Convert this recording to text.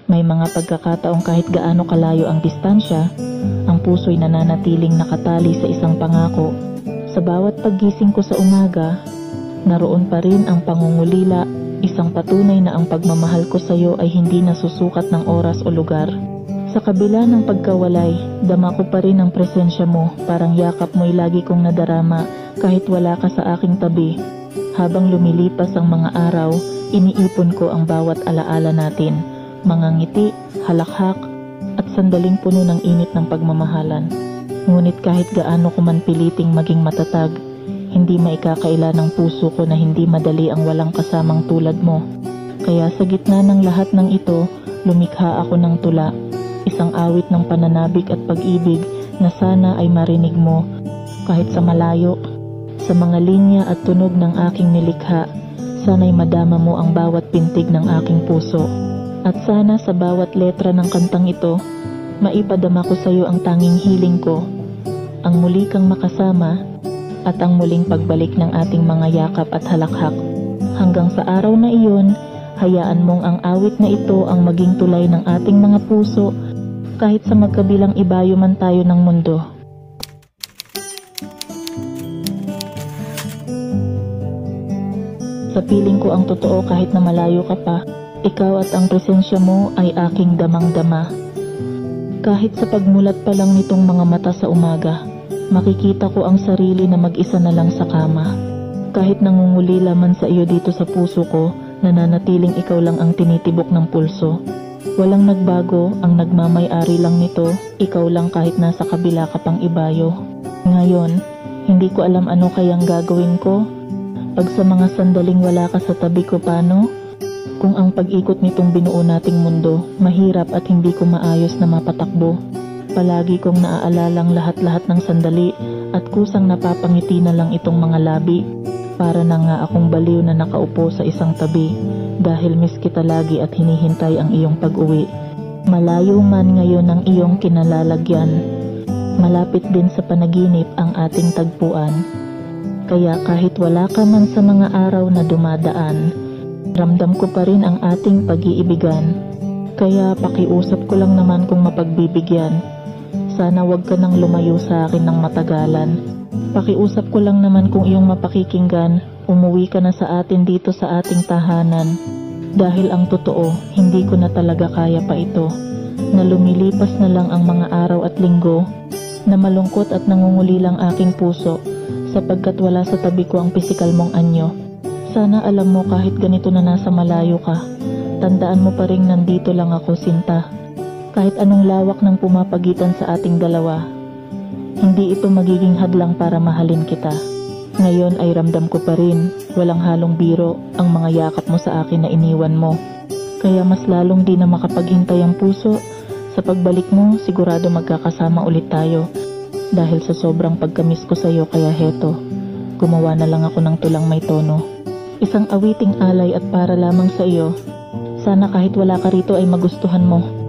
May mga pagkakataong kahit gaano kalayo ang distansya, ang puso'y nananatiling nakatali sa isang pangako. Sa bawat paggising ko sa umaga, naroon pa rin ang pangungulila, isang patunay na ang pagmamahal ko sa iyo ay hindi nasusukat ng oras o lugar. Sa kabila ng pagkawalay, dama ko pa rin ang presensya mo, parang yakap mo'y lagi kong nadarama kahit wala ka sa aking tabi. Habang lumilipas ang mga araw, iniipon ko ang bawat alaala natin, mga ngiti, halakhak, at sandaling puno ng init ng pagmamahalan. Ngunit kahit gaano ko man piliting maging matatag, hindi maikakaila ng puso ko na hindi madali ang walang kasamang tulad mo. Kaya sa gitna ng lahat ng ito, lumikha ako ng tula, isang awit ng pananabik at pag-ibig na sana ay marinig mo kahit sa malayo. Sa mga linya at tunog ng aking nilikha, sana'y madama mo ang bawat pintig ng aking puso. At sana sa bawat letra ng kantang ito, maipadama ko sa iyo ang tanging hiling ko, ang muli kang makasama at ang muling pagbalik ng ating mga yakap at halakhak. Hanggang sa araw na iyon, hayaan mong ang awit na ito ang maging tulay ng ating mga puso kahit sa magkabilang ibayo man tayo ng mundo. Sa piling ko ang totoo kahit na malayo ka pa, ikaw at ang presensya mo ay aking damang-dama. Kahit sa pagmulat pa lang nitong mga mata sa umaga, makikita ko ang sarili na mag-isa na lang sa kama. Kahit nangungulila man sa iyo dito sa puso ko, nananatiling ikaw lang ang tinitibok ng pulso. Walang nagbago, ang nagmamay-ari lang nito, ikaw lang kahit nasa kabila ka pang ibayo. Ngayon, hindi ko alam ano kayang gagawin ko. Pag sa mga sandaling wala ka sa tabi ko, paano? Kung ang pag-ikot nitong binuo nating mundo, mahirap at hindi ko maayos na mapatakbo. Palagi kong naaalalang lahat-lahat ng sandali at kusang napapangiti na lang itong mga labi. Para na nga akong baliw na nakaupo sa isang tabi dahil miss kita lagi at hinihintay ang iyong pag-uwi. Malayo man ngayon ang iyong kinalalagyan, malapit din sa panaginip ang ating tagpuan. Kaya kahit wala ka man sa mga araw na dumadaan, ramdam ko pa rin ang ating pag-iibigan. Kaya pakiusap ko lang naman kung mapagbibigyan. Sana wag ka nang lumayo sa akin ng matagalan. Pakiusap ko lang naman kung iyong mapakikinggan, umuwi ka na sa atin dito sa ating tahanan. Dahil ang totoo, hindi ko na talaga kaya pa ito. Na lumilipas na lang ang mga araw at linggo, na malungkot at nangungulilang aking puso, sapagkat wala sa tabi ko ang pisikal mong anyo. Sana alam mo kahit ganito na nasa malayo ka, tandaan mo pa rin nandito lang ako, Sinta. Kahit anong lawak ng pumapagitan sa ating dalawa, hindi ito magiging hadlang para mahalin kita. Ngayon ay ramdam ko pa rin, walang halong biro, ang mga yakap mo sa akin na iniwan mo. Kaya mas lalong di na makapaghintay ang puso. Sa pagbalik mo, sigurado magkakasama ulit tayo. Dahil sa sobrang pagkamiss ko sa'yo, kaya heto, gumawa na lang ako ng tulang may tono. Isang awiting alay at para lamang sa iyo. Sana kahit wala ka rito ay magustuhan mo.